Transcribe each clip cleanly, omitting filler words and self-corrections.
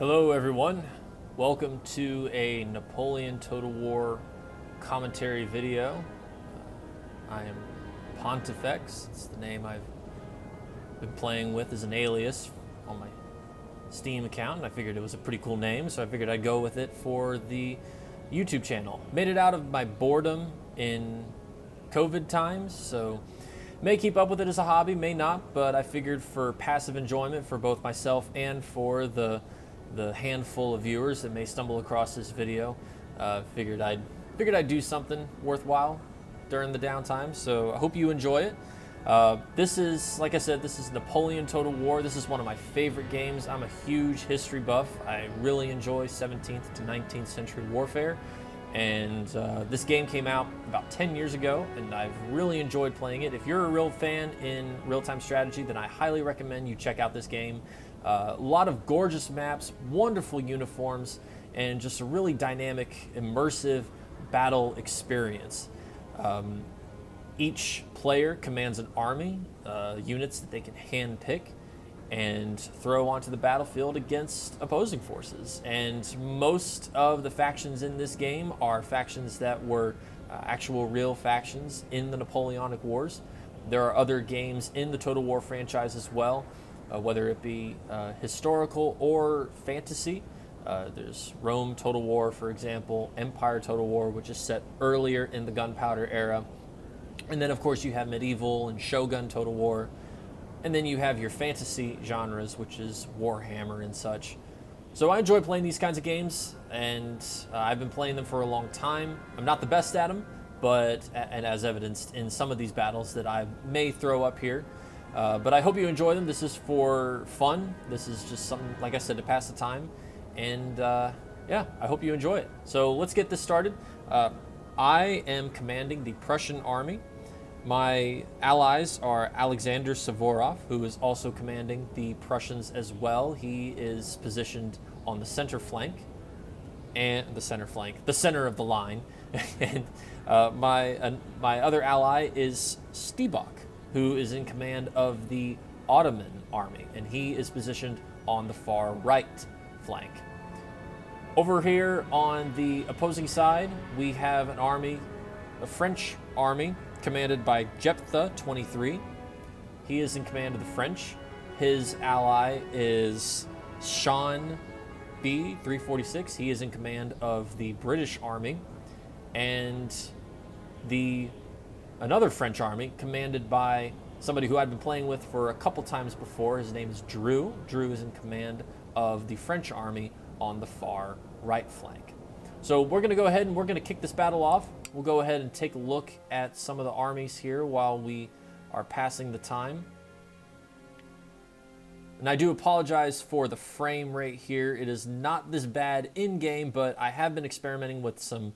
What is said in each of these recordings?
Hello everyone, welcome to a Napoleon Total War commentary video. I am Pontiff, it's the name I've been playing with as an alias on my Steam account, and I figured it was a pretty cool name, so I figured I'd go with it for the YouTube channel. Made it out of my boredom in COVID times, so may keep up with it as a hobby, may not, but I figured for passive enjoyment for both myself and for the handful of viewers that may stumble across this video, figured I'd do something worthwhile during the downtime. So I hope you enjoy it. This is, like I said, this is Napoleon Total War. This is one of my favorite games. I'm a huge history buff. I really enjoy 17th to 19th century warfare. And this game came out about 10 years ago, and I've really enjoyed playing it. If you're a real fan in real-time strategy, then I highly recommend you check out this game. A lot of gorgeous maps, wonderful uniforms, and just a really dynamic, immersive battle experience. Each player commands an army, units that they can hand-pick and throw onto the battlefield against opposing forces. And most of the factions in this game are factions that were actual real factions in the Napoleonic Wars. There are other games in the Total War franchise as well, whether it be historical or fantasy. There's Rome Total War, for example, Empire Total War, which is set earlier in the gunpowder era. And then, of course, you have medieval and Shogun Total War. And then you have your fantasy genres, which is Warhammer and such. So I enjoy playing these kinds of games, and I've been playing them for a long time. I'm not the best at them, and as evidenced in some of these battles that I may throw up here. But I hope you enjoy them. This is for fun. This is just something, like I said, to pass the time. And yeah, I hope you enjoy it. So let's get this started. I am commanding the Prussian army. My allies are Alexander Suvorov, who is also commanding the Prussians as well. He is positioned on the center flank, the center of the line. And my other ally is Stibok, who is in command of the Ottoman army, and he is positioned on the far right flank. Over here on the opposing side, we have an army, a French army, commanded by Jeptha 23. He is in command of the French. His ally is Sean B 346. He is in command of the British army. And another French army commanded by somebody who I'd been playing with for a couple times before. His name is Drew. Drew is in command of the French army on the far right flank. So we're going to go ahead and we're going to kick this battle off. We'll go ahead and take a look at some of the armies here while we are passing the time. And I do apologize for the frame rate here. It is not this bad in-game, but I have been experimenting with some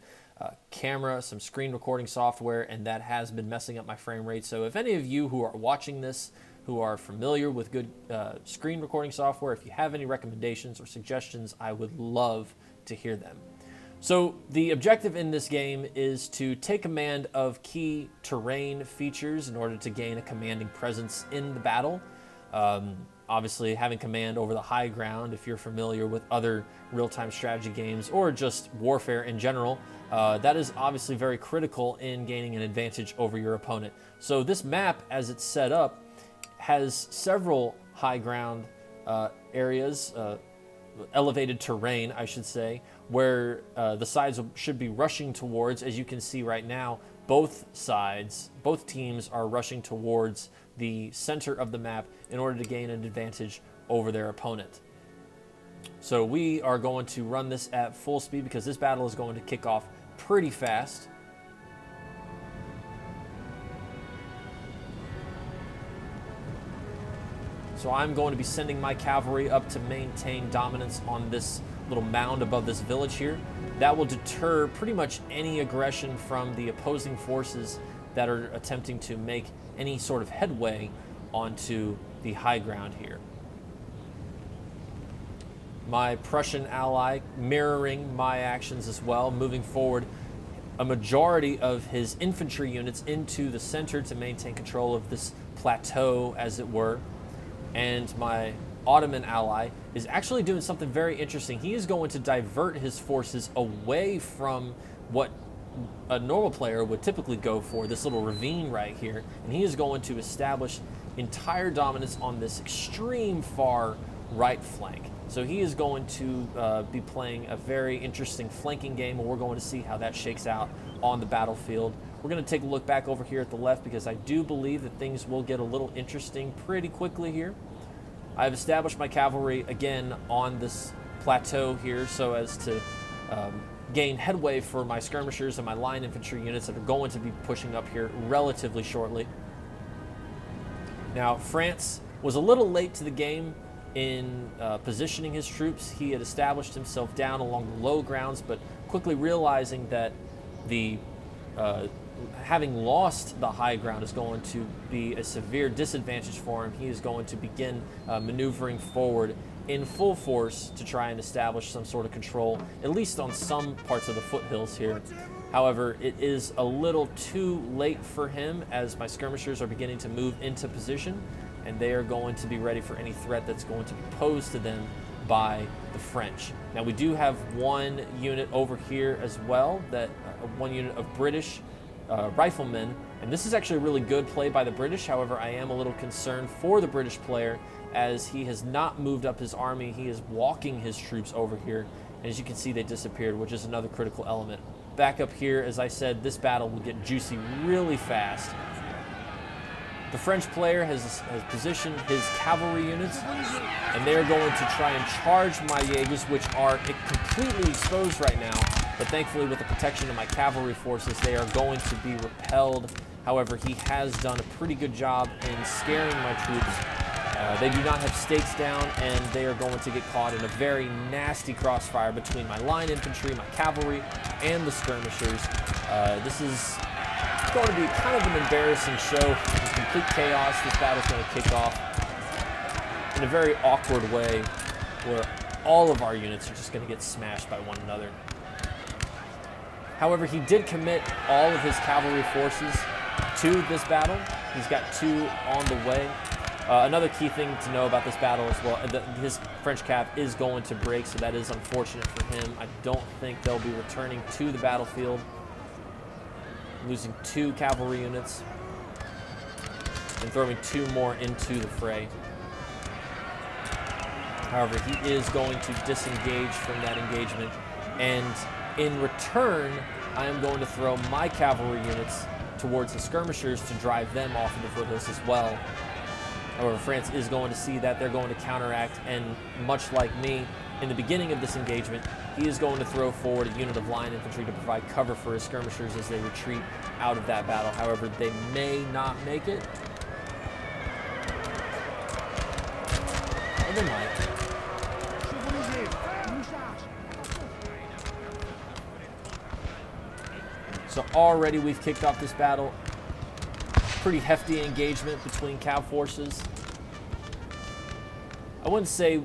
camera, some screen recording software, and that has been messing up my frame rate. So if any of you who are watching this, who are familiar with good screen recording software, if you have any recommendations or suggestions, I would love to hear them. So the objective in this game is to take command of key terrain features in order to gain a commanding presence in the battle. Obviously, having command over the high ground, if you're familiar with other real-time strategy games or just warfare in general, that is obviously very critical in gaining an advantage over your opponent. So this map, as it's set up, has several high ground areas, elevated terrain, I should say, where the sides should be rushing towards. As you can see right now, both teams are rushing towards the center of the map in order to gain an advantage over their opponent. So we are going to run this at full speed because this battle is going to kick off pretty fast. So I'm going to be sending my cavalry up to maintain dominance on this little mound above this village here. That will deter pretty much any aggression from the opposing forces that are attempting to make any sort of headway onto the high ground here. My Prussian ally mirroring my actions as well, moving forward a majority of his infantry units into the center to maintain control of this plateau, as it were. And my Ottoman ally, is actually doing something very interesting. He is going to divert his forces away from what a normal player would typically go for, this little ravine right here, and he is going to establish entire dominance on this extreme far right flank. So he is going to be playing a very interesting flanking game, and we're going to see how that shakes out on the battlefield. We're going to take a look back over here at the left because I do believe that things will get a little interesting pretty quickly here. I've established my cavalry again on this plateau here so as to gain headway for my skirmishers and my line infantry units that are going to be pushing up here relatively shortly. Now, France was a little late to the game in positioning his troops. He had established himself down along the low grounds, but quickly realizing that the having lost the high ground is going to be a severe disadvantage for him, he is going to begin maneuvering forward in full force to try and establish some sort of control, at least on some parts of the foothills here. However, it is a little too late for him as my skirmishers are beginning to move into position, and they are going to be ready for any threat that's going to be posed to them by the French. Now, we do have one unit over here as well, that one unit of British riflemen, and this is actually a really good play by the British. However, I am a little concerned for the British player as he has not moved up his army. He is walking his troops over here, and as you can see, they disappeared, which is another critical element. Back up here, as I said, this battle will get juicy really fast. The French player has positioned his cavalry units, and they're going to try and charge my Jaegers, which are completely exposed right now. But thankfully, with the protection of my cavalry forces, they are going to be repelled. However, he has done a pretty good job in scaring my troops. They do not have stakes down, and they are going to get caught in a very nasty crossfire between my line infantry, my cavalry, and the skirmishers. This is going to be kind of an embarrassing show. In complete chaos, this battle's going to kick off in a very awkward way where all of our units are just going to get smashed by one another. However, he did commit all of his cavalry forces to this battle. He's got 2 on the way. Another key thing to know about this battle as well, his French cav is going to break, so that is unfortunate for him. I don't think they'll be returning to the battlefield, losing 2 cavalry units and throwing 2 more into the fray. However, he is going to disengage from that engagement, and in return, I am going to throw my cavalry units towards the skirmishers to drive them off of the foothills as well. However, France is going to see that. They're going to counteract, and much like me in the beginning of this engagement, he is going to throw forward a unit of line infantry to provide cover for his skirmishers as they retreat out of that battle. However, they may not make it. Or they might. So already we've kicked off this battle. Pretty hefty engagement between cav forces. I wouldn't say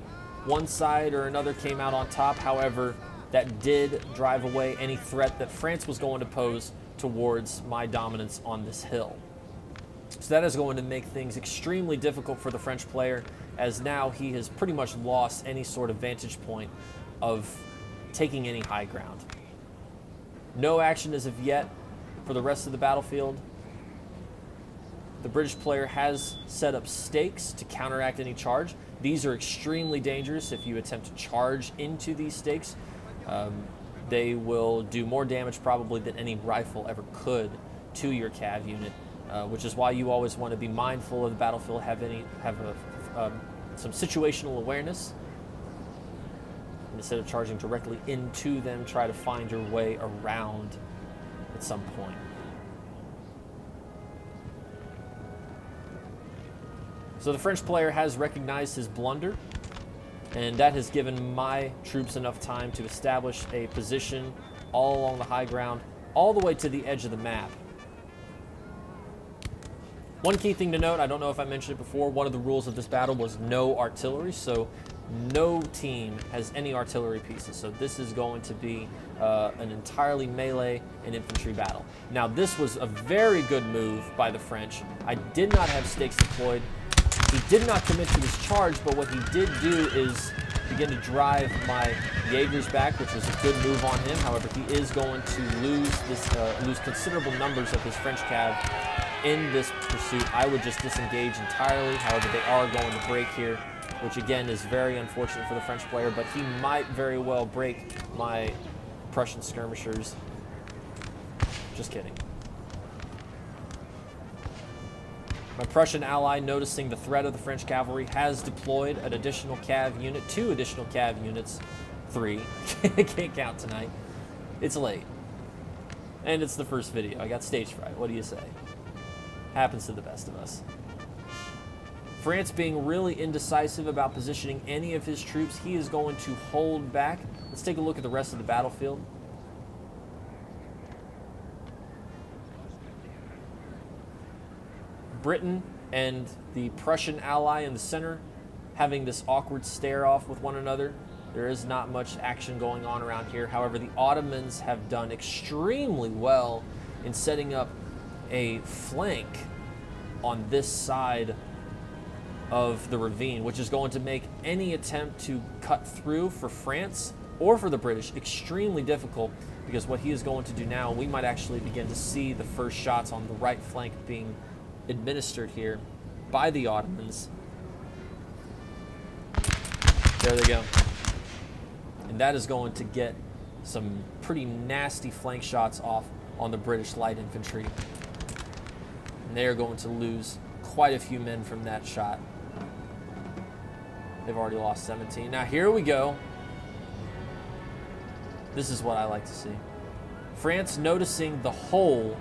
one side or another came out on top. However, that did drive away any threat that France was going to pose towards my dominance on this hill. So that is going to make things extremely difficult for the French player, as now he has pretty much lost any sort of vantage point of taking any high ground. No action as of yet for the rest of the battlefield. The British player has set up stakes to counteract any charge. These are extremely dangerous. If you attempt to charge into these stakes, they will do more damage probably than any rifle ever could to your cav unit, which is why you always want to be mindful of the battlefield, have some situational awareness. And instead of charging directly into them, try to find your way around at some point. So the French player has recognized his blunder, and that has given my troops enough time to establish a position all along the high ground, all the way to the edge of the map. One key thing to note, I don't know if I mentioned it before, one of the rules of this battle was no artillery, so no team has any artillery pieces. So this is going to be an entirely melee and infantry battle. Now, this was a very good move by the French. I did not have stakes deployed. He did not commit to his charge, but what he did do is begin to drive my Jaegers back, which was a good move on him. However, he is going to lose considerable numbers of his French cav in this pursuit. I would just disengage entirely. However, they are going to break here, which again is very unfortunate for the French player, but he might very well break my Prussian skirmishers. Just kidding. My Prussian ally, noticing the threat of the French cavalry, has deployed an additional cav unit, 2 additional cav units, 3. I can't count tonight. It's late. And it's the first video. I got stage fright. What do you say? Happens to the best of us. France being really indecisive about positioning any of his troops, he is going to hold back. Let's take a look at the rest of the battlefield. Britain and the Prussian ally in the center having this awkward stare off with one another. There is not much action going on around here. However, the Ottomans have done extremely well in setting up a flank on this side of the ravine, which is going to make any attempt to cut through for France or for the British extremely difficult, because what he is going to do now, we might actually begin to see the first shots on the right flank being administered here by the Ottomans. There they go. And that is going to get some pretty nasty flank shots off on the British light infantry. And they are going to lose quite a few men from that shot. They've already lost 17. Now here we go. This is what I like to see. France noticing the hole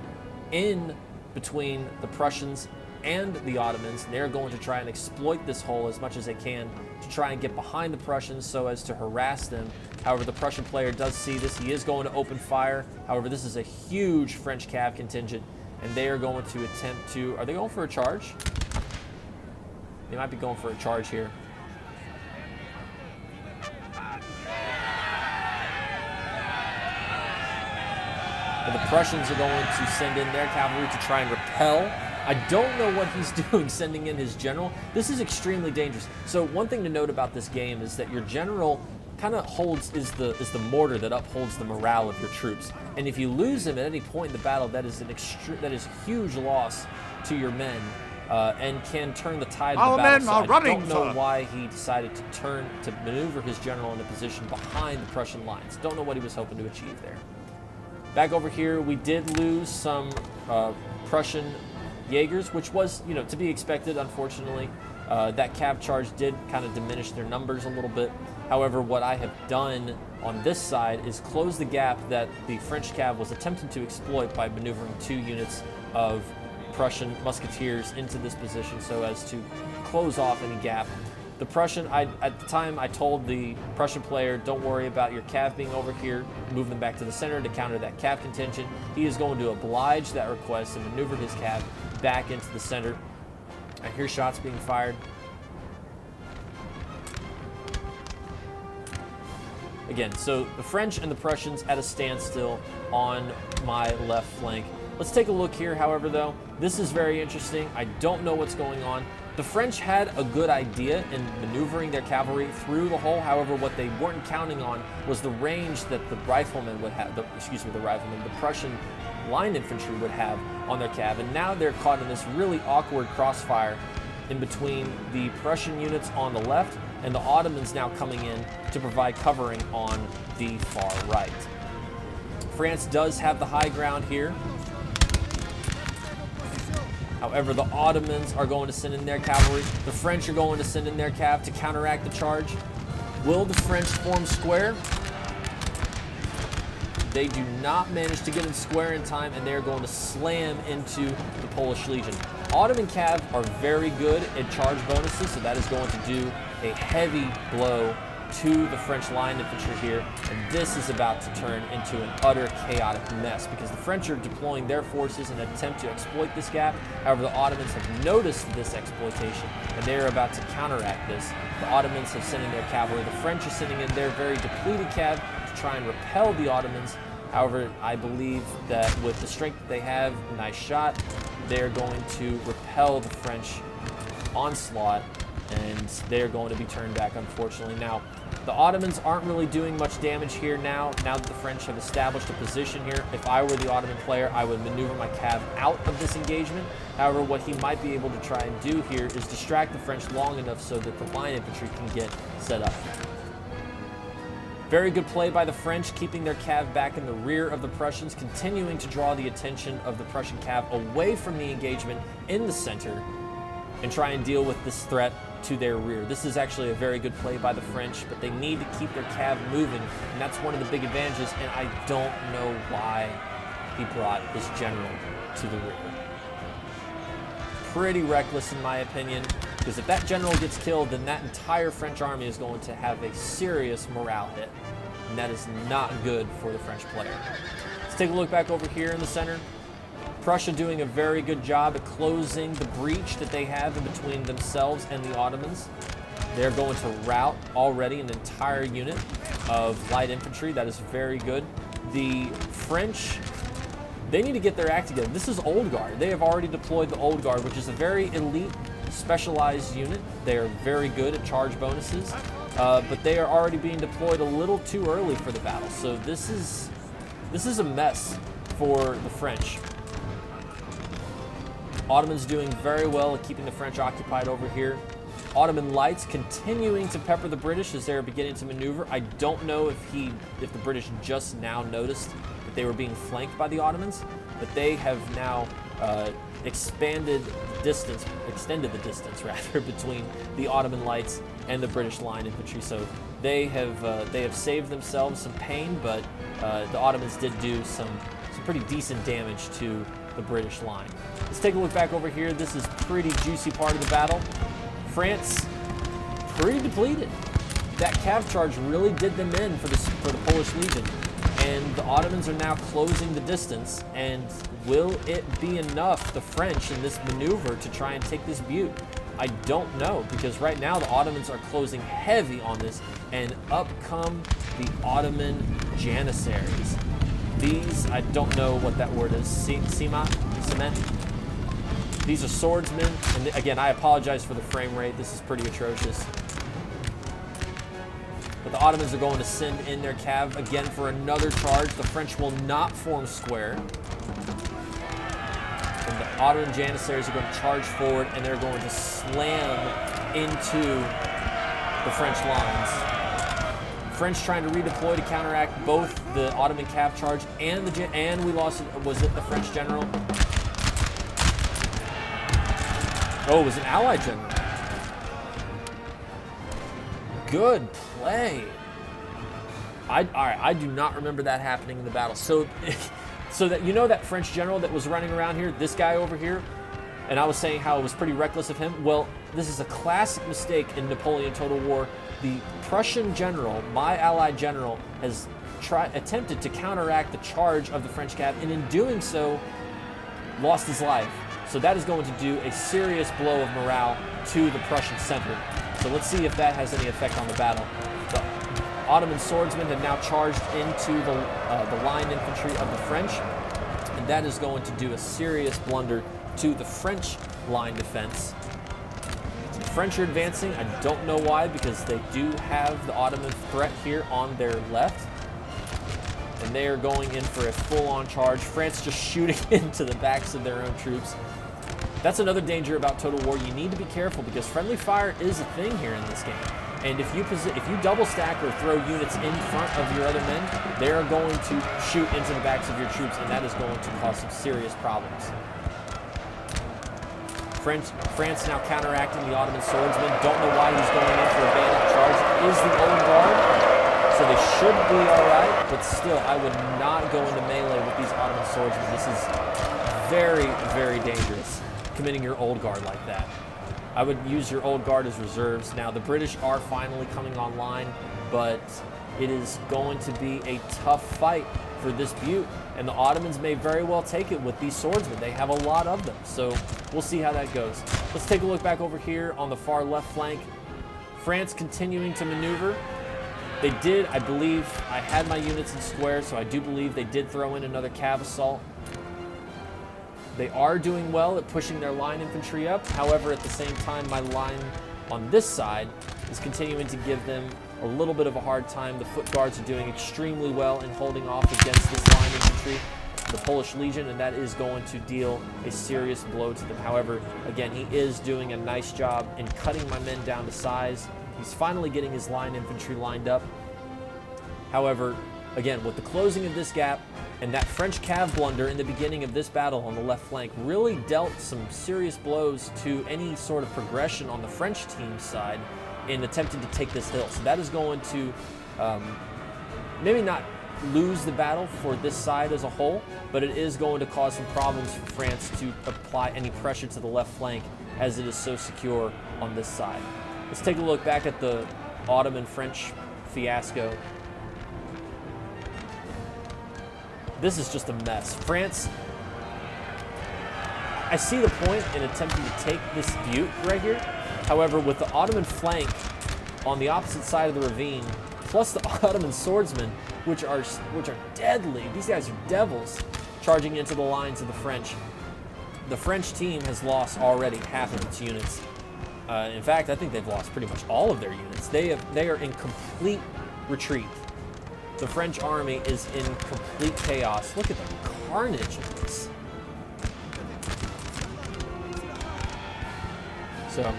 in between the Prussians and the Ottomans. They're going to try and exploit this hole as much as they can to try and get behind the Prussians so as to harass them. However, the Prussian player does see this. He is going to open fire. However, this is a huge French cav contingent, and they are going to attempt to... Are they going for a charge? They might be going for a charge here. But the Prussians are going to send in their cavalry to try and repel. I don't know what he's doing sending in his general. This is extremely dangerous. So one thing to note about this game is that your general kind of is the mortar that upholds the morale of your troops. And if you lose him at any point in the battle, that is a huge loss to your men, and can turn the tide of the battle. So I don't know why he decided to maneuver his general in a position behind the Prussian lines. Don't know what he was hoping to achieve there. Back over here, we did lose some Prussian Jaegers, which was, to be expected, unfortunately. That cav charge did kind of diminish their numbers a little bit. However, what I have done on this side is close the gap that the French cav was attempting to exploit by maneuvering 2 units of Prussian musketeers into this position so as to close off any gap. The Prussian, at the time, I told the Prussian player, don't worry about your cav being over here, move them back to the center to counter that cav contingent. He is going to oblige that request and maneuver his cav back into the center. I hear shots being fired. Again, so the French and the Prussians at a standstill on my left flank. Let's take a look here, however, though. This is very interesting. I don't know what's going on. The French had a good idea in maneuvering their cavalry through the hole. However, what they weren't counting on was the range that the riflemen would have, the Prussian line infantry would have on their cav. And now they're caught in this really awkward crossfire in between the Prussian units on the left and the Ottomans now coming in to provide covering on the far right. France does have the high ground here. However, the Ottomans are going to send in their cavalry. The French are going to send in their cav to counteract the charge. Will the French form square? They do not manage to get in square in time, and they're going to slam into the Polish Legion. Ottoman cav are very good at charge bonuses, so that is going to do a heavy blow to the French line infantry here, and this is about to turn into an utter chaotic mess because the French are deploying their forces in an attempt to exploit this gap. However, the Ottomans have noticed this exploitation, and they are about to counteract this. The Ottomans have sent in their cavalry. The French are sending in their very depleted cav to try and repel the Ottomans. However, I believe that with the strength that they have, nice shot, they're going to repel the French onslaught, and they're going to be turned back, unfortunately. Now, the Ottomans aren't really doing much damage here now that the French have established a position here. If I were the Ottoman player, I would maneuver my cav out of this engagement. However, what he might be able to try and do here is distract the French long enough so that the line infantry can get set up. Very good play by the French, keeping their cav back in the rear of the Prussians, continuing to draw the attention of the Prussian cav away from the engagement in the center and try and deal with this threat to their rear. This is actually a very good play by the French, but they need to keep their cav moving, and that's one of the big advantages, and I don't know why he brought his general to the rear. Pretty reckless in my opinion, because if that general gets killed, then that entire French army is going to have a serious morale hit, and that is not good for the French player. Let's take a look back over here in the center. Prussia doing a very good job at closing the breach that they have in between themselves and the Ottomans. They're going to rout already an entire unit of light infantry. That is very good. The French, they need to get their act together. This is Old Guard. They have already deployed the Old Guard, which is a very elite, specialized unit. They are very good at charge bonuses, but they are already being deployed a little too early for the battle. So this is a mess for the French. Ottomans doing very well at keeping the French occupied over here. Ottoman lights continuing to pepper the British as they're beginning to maneuver. I don't know if the British just now noticed that they were being flanked by the Ottomans, but they have now extended the distance rather between the Ottoman lights and the British line infantry. So they have saved themselves some pain, but the Ottomans did do some pretty decent damage to the British line. Let's take a look back over here. This is pretty juicy part of the battle. France, pretty depleted. That cav charge really did them in for the Polish Legion, and the Ottomans are now closing the distance. And will it be enough, the French, in this maneuver to try and take this butte? I don't know, because right now the Ottomans are closing heavy on this, and up come the Ottoman Janissaries. These, I don't know what that word is, cement? These are swordsmen, and again, I apologize for the frame rate. This is pretty atrocious. But the Ottomans are going to send in their cav again for another charge. The French will not form square. And the Ottoman Janissaries are going to charge forward, and they're going to slam into the French lines. French trying to redeploy to counteract both the Ottoman cav charge and we lost, was it the French general? Oh, it was an Allied general. Good play. All right, I do not remember that happening in the battle. So that you know that French general that was running around here, this guy over here, and I was saying how it was pretty reckless of him. Well, this is a classic mistake in Napoleon Total War. The Prussian general, my Allied general, has attempted to counteract the charge of the French cav, and in doing so, lost his life. So that is going to do a serious blow of morale to the Prussian center. So let's see if that has any effect on the battle. The Ottoman swordsmen have now charged into the line infantry of the French, and that is going to do a serious blunder to the French line defense. The French are advancing. I don't know why, because they do have the Ottoman threat here on their left, and they are going in for a full-on charge. France just shooting into the backs of their own troops. That's another danger about Total War. You need to be careful, because friendly fire is a thing here in this game. And if you double stack or throw units in front of your other men, they are going to shoot into the backs of your troops, and that is going to cause some serious problems. France now counteracting the Ottoman swordsmen. Don't know why he's going in for a bayonet charge. It is the Old Guard, so they should be all right. But still, I would not go into melee with these Ottoman swordsmen. This is very, very dangerous, committing your Old Guard like that. I would use your Old Guard as reserves. Now, the British are finally coming online, but it is going to be a tough fight for this butte, and the Ottomans may very well take it with these swordsmen. They have a lot of them, so we'll see how that goes. Let's take a look back over here on the far left flank. France continuing to maneuver. They did, I believe, I had my units in square, so I do believe they did throw in another cav assault. They are doing well at pushing their line infantry up. However, at the same time, my line on this side is continuing to give them a little bit of a hard time. The foot guards are doing extremely well in holding off against this line infantry, the Polish Legion, and that is going to deal a serious blow to them. However, again, he is doing a nice job in cutting my men down to size. He's finally getting his line infantry lined up. However, again, with the closing of this gap and that French cav blunder in the beginning of this battle on the left flank really dealt some serious blows to any sort of progression on the French team's side in attempting to take this hill. So that is going to maybe not lose the battle for this side as a whole, but it is going to cause some problems for France to apply any pressure to the left flank as it is so secure on this side. Let's take a look back at the Ottoman-French fiasco. This is just a mess. France, I see the point in attempting to take this butte right here. However, with the Ottoman flank on the opposite side of the ravine, plus the Ottoman swordsmen, which are deadly. These guys are devils, charging into the lines of the French. The French team has lost already half of its units. In fact, I think they've lost pretty much all of their units. They are in complete retreat. The French army is in complete chaos. Look at the carnage of this. So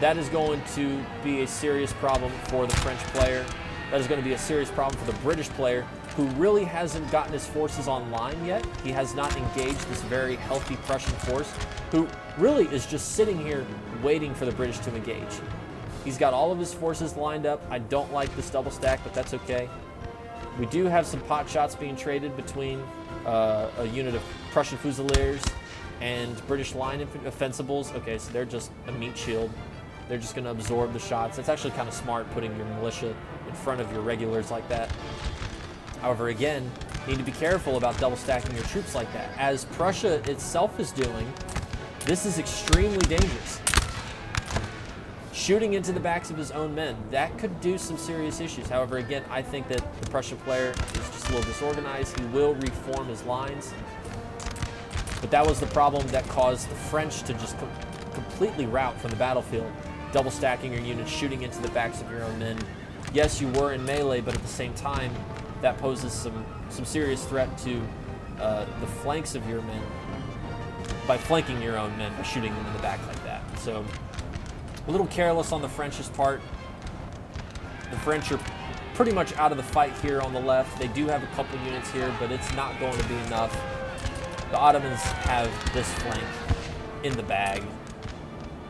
that is going to be a serious problem for the French player. That is going to be a serious problem for the British player, who really hasn't gotten his forces online yet. He has not engaged this very healthy Prussian force, who really is just sitting here waiting for the British to engage. He's got all of his forces lined up. I don't like this double stack, but that's okay. We do have some pot shots being traded between a unit of Prussian Fusiliers and British line offensibles. Okay, so they're just a meat shield. They're just going to absorb the shots. That's actually kind of smart, putting your militia in front of your regulars like that. However, again, you need to be careful about double stacking your troops like that. As Prussia itself is doing, this is extremely dangerous. Shooting into the backs of his own men, that could do some serious issues. However, again, I think that the Prussian player is just a little disorganized. He will reform his lines. But that was the problem that caused the French to just completely rout from the battlefield. Double stacking your units, shooting into the backs of your own men. Yes, you were in melee, but at the same time, that poses some serious threat to the flanks of your men by flanking your own men, by shooting them in the back like that. So a little careless on the French's part. The French are pretty much out of the fight here on the left. They do have a couple units here, but it's not going to be enough. The Ottomans have this flank in the bag,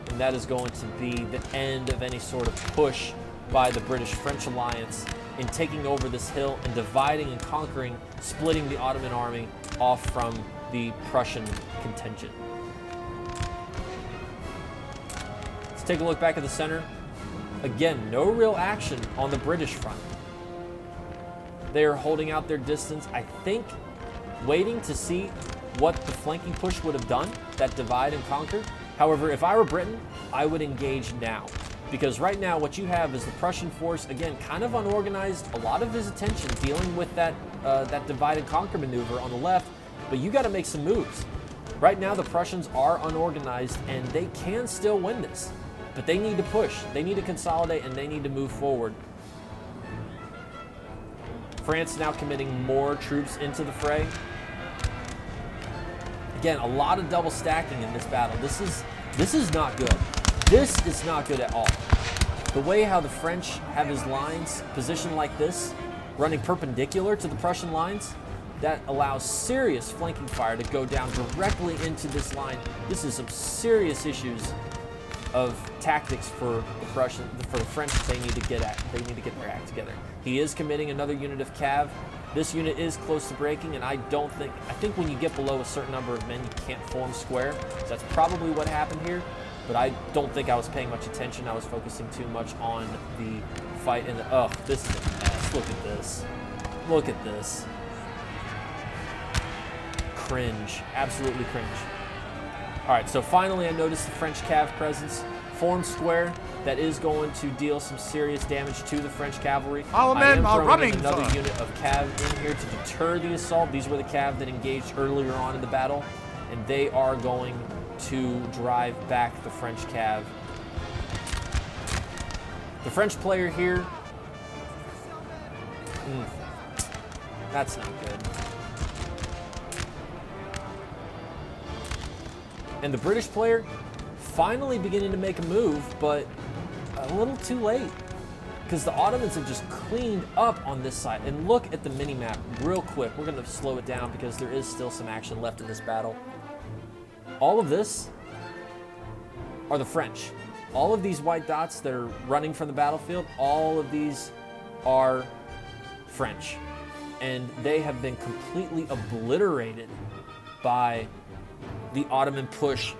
and that is going to be the end of any sort of push by the British-French alliance in taking over this hill and dividing and conquering, splitting the Ottoman army off from the Prussian contingent. Let's take a look back at the center. Again, no real action on the British front. They are holding out their distance, I think, waiting to see what the flanking push would have done, that divide and conquer. However, if I were Britain, I would engage now. Because right now, what you have is the Prussian force, again, kind of unorganized, a lot of his attention dealing with that divide and conquer maneuver on the left, but you got to make some moves. Right now, the Prussians are unorganized, and they can still win this, but they need to push. They need to consolidate, and they need to move forward. France now committing more troops into the fray. Again, a lot of double stacking in this battle. This is not good. This is not good at all. The way how the French have his lines positioned like this, running perpendicular to the Prussian lines, that allows serious flanking fire to go down directly into this line. This is some serious issues of tactics for the French that they need to get at. They need to get their act together. He is committing another unit of cav. This unit is close to breaking, and I think when you get below a certain number of men, you can't form square. So that's probably what happened here, but I don't think I was paying much attention. I was focusing too much on the fight in the, oh, this is a mess. Look at this. Look at this. Cringe. Absolutely cringe. All right, so finally I noticed the French cav presence. Formed square. That is going to deal some serious damage to the French cavalry. Our men are running, another sir. unit of cav in here to deter the assault. These were the cav that engaged earlier on in the battle. and they are going to drive back the French cav. The French player here, that's not good. And the British player finally beginning to make a move, but a little too late, because the Ottomans have just cleaned up on this side. And look at the mini-map real quick. We're going to slow it down because there is still some action left in this battle. All of this are the French. All of these white dots that are running from the battlefield, all of these are French. And they have been completely obliterated by the Ottoman push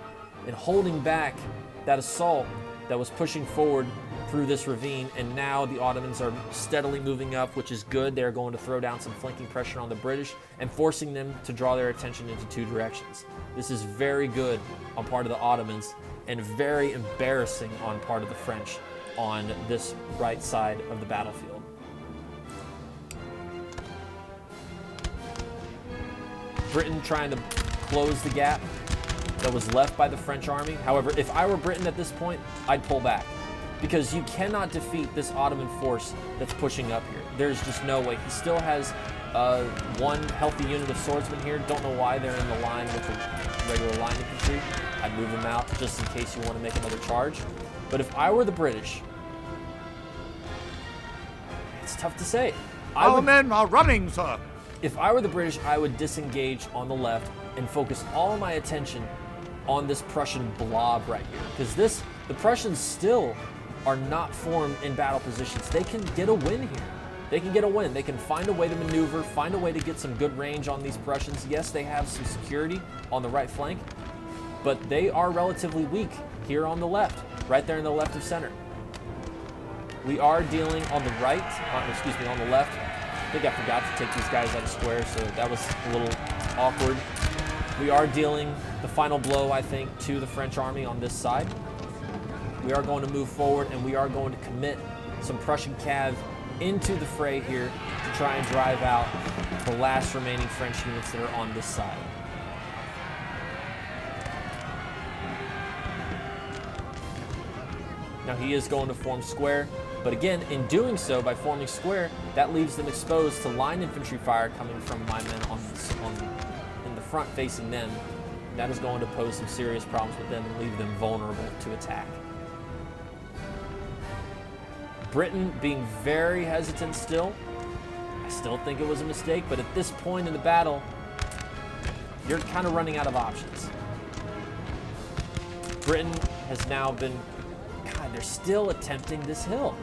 and holding back that assault that was pushing forward through this ravine. And now the Ottomans are steadily moving up, which is good. They're going to throw down some flanking pressure on the British and forcing them to draw their attention into two directions. This is very good on part of the Ottomans and very embarrassing on part of the French on this right side of the battlefield. Britain trying to close the gap that was left by the French army. However, if I were Britain at this point, I'd pull back, because you cannot defeat this Ottoman force that's pushing up here. There's just no way. He still has one healthy unit of swordsmen here. Don't know why they're in the line with the regular line infantry. I'd move them out just in case you want to make another charge. But if I were the British, it's tough to say. Our men are running, sir. If I were the British, I would disengage on the left and focus all of my attention on this Prussian blob right here. Because the Prussians still are not formed in battle positions. They can get a win here. They can get a win. They can find a way to maneuver, find a way to get some good range on these Prussians. Yes, they have some security on the right flank, but they are relatively weak here on the left, right there in the left of center. We are dealing on the right, on the left. I think I forgot to take these guys out of square, so that was a little awkward. We are dealing the final blow, I think, to the French army on this side. We are going to move forward, and we are going to commit some Prussian cav into the fray here to try and drive out the last remaining French units that are on this side. Now he is going to form square, but again, in doing so, by forming square, that leaves them exposed to line infantry fire coming from my men in the front facing them. And that is going to pose some serious problems with them and leave them vulnerable to attack. Britain being very hesitant still. I still think it was a mistake, but at this point in the battle, you're kind of running out of options. Britain has now been, God, they're still attempting this hill.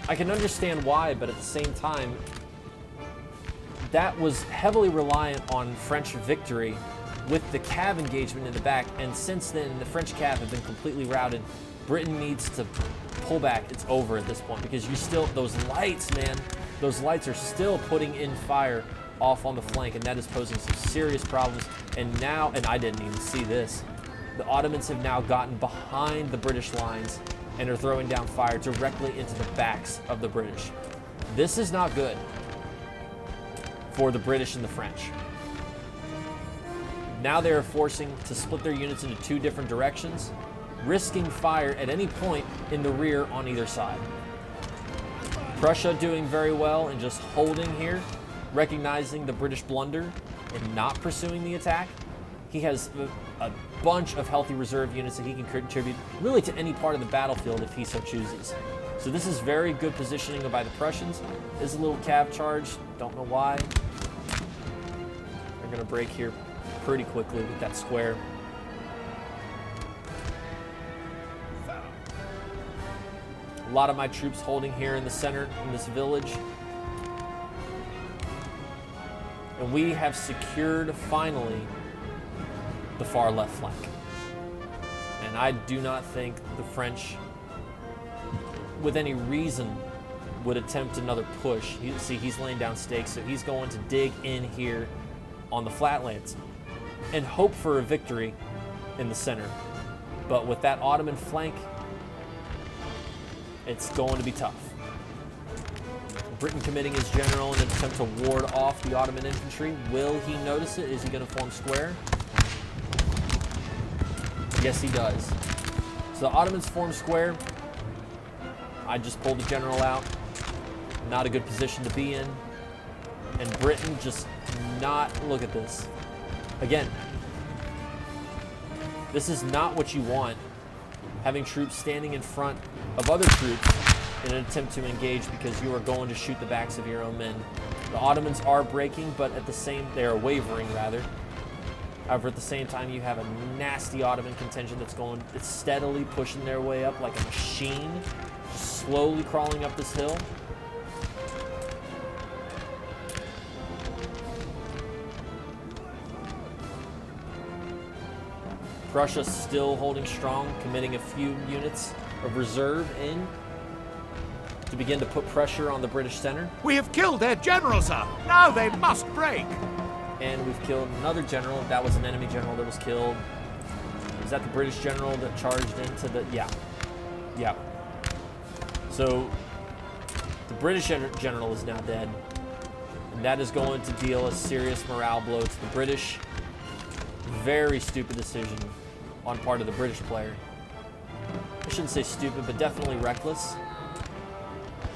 I can understand why, but at the same time, that was heavily reliant on French victory with the cav engagement in the back, and since then the French cav have been completely routed. Britain needs to pull back. It's over at this point, because those lights, man, those lights are still putting in fire off on the flank, and that is posing some serious problems. And now, and I didn't even see this, the Ottomans have now gotten behind the British lines and are throwing down fire directly into the backs of the British. This is not good for the British and the French. Now they are forcing to split their units into two different directions, risking fire at any point in the rear on either side. Prussia doing very well and just holding here, recognizing the British blunder and not pursuing the attack. He has a bunch of healthy reserve units that he can contribute really to any part of the battlefield if he so chooses. So this is very good positioning by the Prussians. This is a little cav charge, don't know why. They're gonna break here pretty quickly with that square. A lot of my troops holding here in the center in this village. And we have secured finally the far left flank. And I do not think the French, with any reason, would attempt another push. See, he's laying down stakes, so he's going to dig in here on the flatlands and hope for a victory in the center. But with that Ottoman flank, it's going to be tough. Britain committing his general in an attempt to ward off the Ottoman infantry. Will he notice it? Is he going to form square? Yes, he does. So the Ottomans form square. I just pulled the general out. Not a good position to be in. And Britain just not, look at this. Again, this is not what you want. Having troops standing in front of other troops in an attempt to engage because you are going to shoot the backs of your own men. The Ottomans are breaking, but at the same, they are wavering rather. However, at the same time, you have a nasty Ottoman contingent it's steadily pushing their way up like a machine, just slowly crawling up this hill. Prussia still holding strong, committing a few units of reserve in to begin to put pressure on the British center. We have killed their general, sir. Now they must break. And we've killed another general. That was an enemy general that was killed. Is that the British general that charged into the... Yeah. Yeah. So the British general is now dead. And that is going to deal a serious morale blow to the British. Very stupid decision on part of the British player. I shouldn't say stupid, but definitely reckless.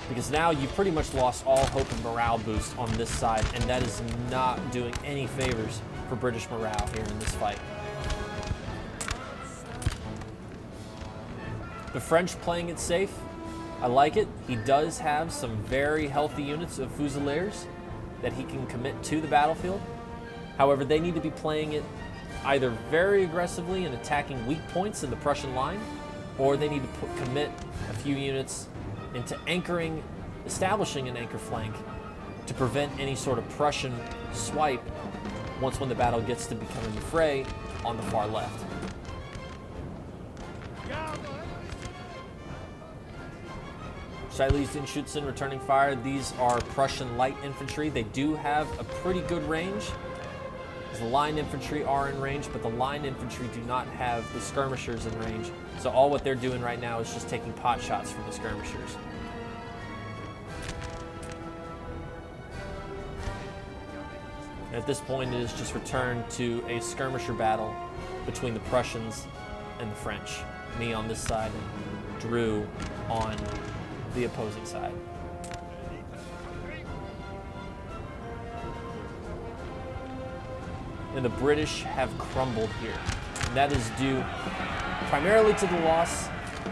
Because now you've pretty much lost all hope of morale boost on this side, and that is not doing any favors for British morale here in this fight. The French playing it safe. I like it. He does have some very healthy units of Fusiliers that he can commit to the battlefield. However, they need to be playing it either very aggressively and attacking weak points in the Prussian line, or they need to commit a few units into establishing an anchor flank to prevent any sort of Prussian swipe when the battle gets to becoming the fray on the far left. Schleswig-Schützen returning fire. These are Prussian light infantry. They do have a pretty good range. The line infantry are in range, but the line infantry do not have the skirmishers in range. So all what they're doing right now is just taking pot shots from the skirmishers. And at this point, it is just returned to a skirmisher battle between the Prussians and the French. Me on this side, Drew on the opposing side. And the British have crumbled here. And that is due primarily to the loss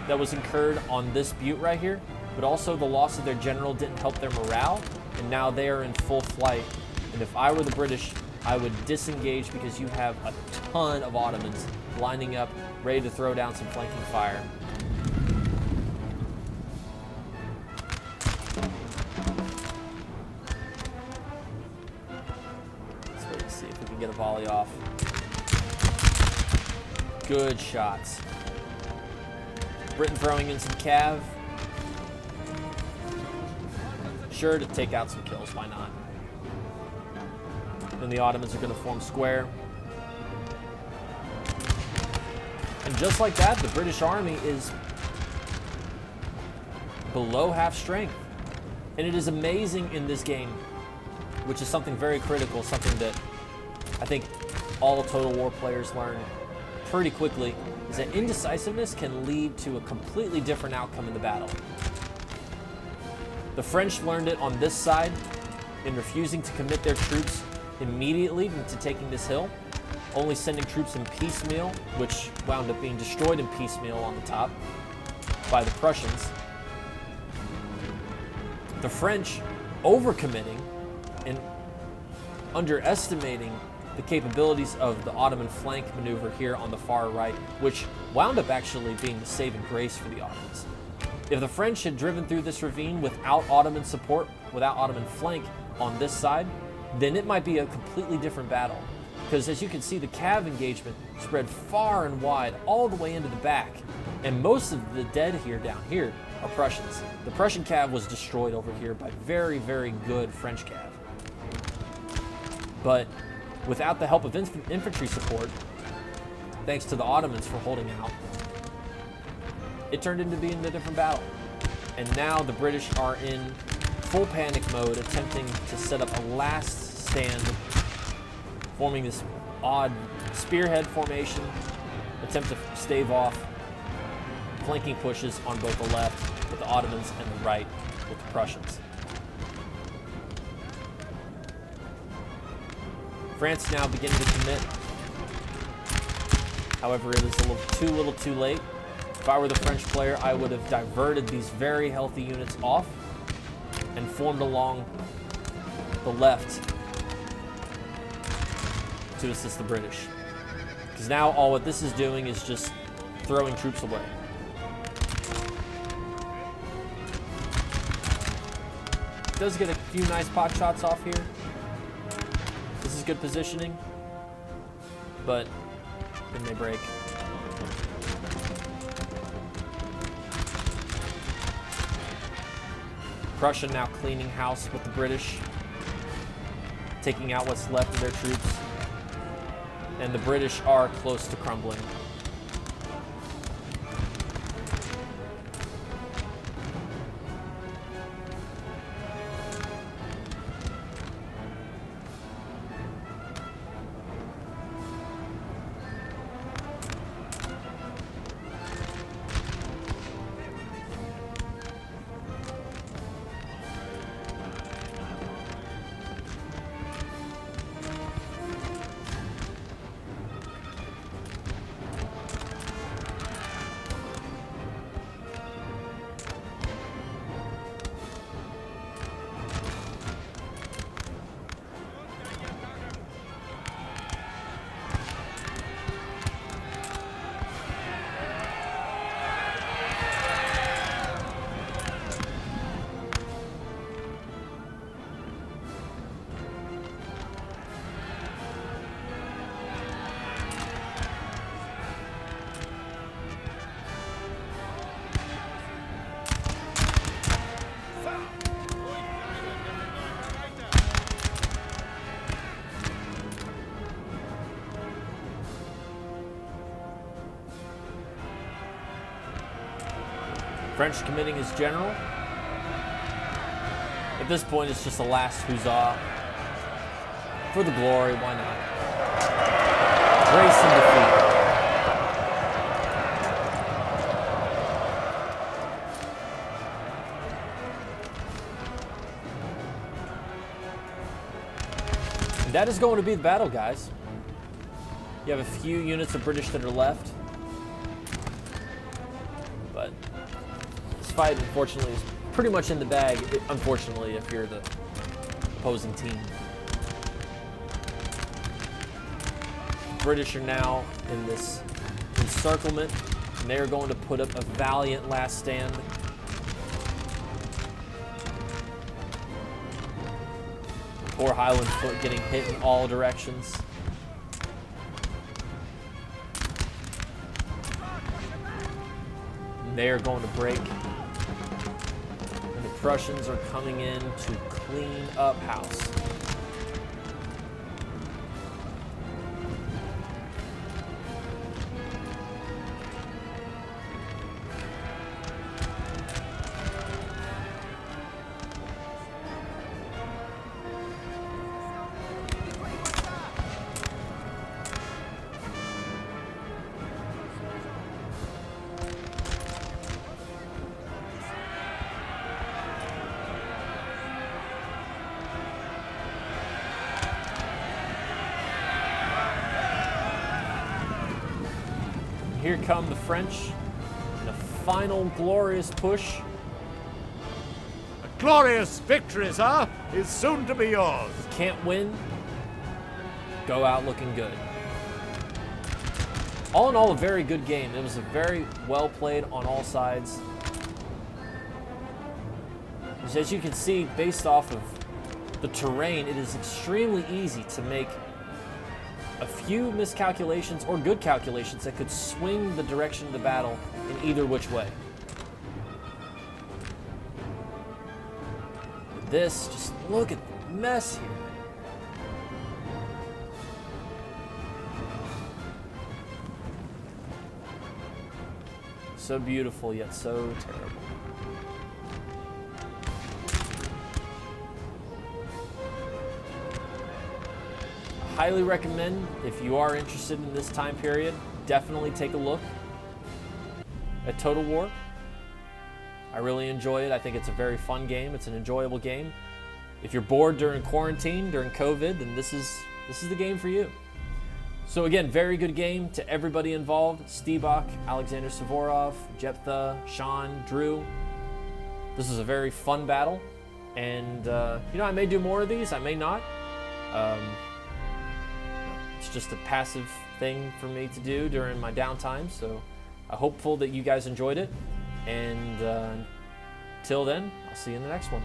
that was incurred on this butte right here, but also the loss of their general didn't help their morale, and now they are in full flight. And if I were the British, I would disengage because you have a ton of Ottomans lining up, ready to throw down some flanking fire. Get a volley off. Good shots. Britain throwing in some cav. Sure to take out some kills, why not? Then the Ottomans are going to form square. And just like that, the British army is below half strength. And it is amazing in this game, which is something very critical, something that I think all Total War players learn pretty quickly, is that indecisiveness can lead to a completely different outcome in the battle. The French learned it on this side in refusing to commit their troops immediately to taking this hill, only sending troops in piecemeal, which wound up being destroyed in piecemeal on the top by the Prussians. The French overcommitting and underestimating the capabilities of the Ottoman flank maneuver here on the far right, which wound up actually being the saving grace for the Ottomans. If the French had driven through this ravine without Ottoman support, without Ottoman flank on this side, then it might be a completely different battle. Because as you can see, the cav engagement spread far and wide all the way into the back. And most of the dead here down here are Prussians. The Prussian cav was destroyed over here by very, very good French cav. But without the help of infantry support, thanks to the Ottomans for holding out, it turned into being a different battle. And now the British are in full panic mode, attempting to set up a last stand, forming this odd spearhead formation, attempt to stave off flanking pushes on both the left with the Ottomans and the right with the Prussians. France now beginning to commit. However, it is a little too late. If I were the French player, I would have diverted these very healthy units off and formed along the left to assist the British. Because now all what this is doing is just throwing troops away. Does get a few nice pot shots off here. This is good positioning, but then they break. Prussia now cleaning house with the British, taking out what's left of their troops, and the British are close to crumbling. French committing his general. At this point, it's just a last huzzah. For the glory, why not? Grace and defeat. And that is going to be the battle, guys. You have a few units of British that are left. But this fight, unfortunately, is pretty much in the bag, unfortunately, if you're the opposing team. The British are now in this encirclement, and they are going to put up a valiant last stand. Poor Highland foot getting hit in all directions. They are going to break. And the Prussians are coming in to clean up house. Here come the French in a final glorious push. A glorious victory, sir, is soon to be yours. If you can't win, go out looking good. All in all, a very good game. It was a very well played on all sides. As you can see, based off of the terrain, it is extremely easy to make a few miscalculations or good calculations that could swing the direction of the battle in either which way. This, just look at the mess here. So beautiful, yet so terrible. highly recommend, if you are interested in this time period, definitely take a look at Total War. I really enjoy it. I think it's a very fun game. It's an enjoyable game. If you're bored during quarantine, during COVID, then this is the game for you. So again, very good game to everybody involved. Stebok, Alexander Suvorov, Jephthah, Sean, Drew. This was a very fun battle. And, I may do more of these. I may not. It's just a passive thing for me to do during my downtime. So I'm hopeful that you guys enjoyed it. And till then, I'll see you in the next one.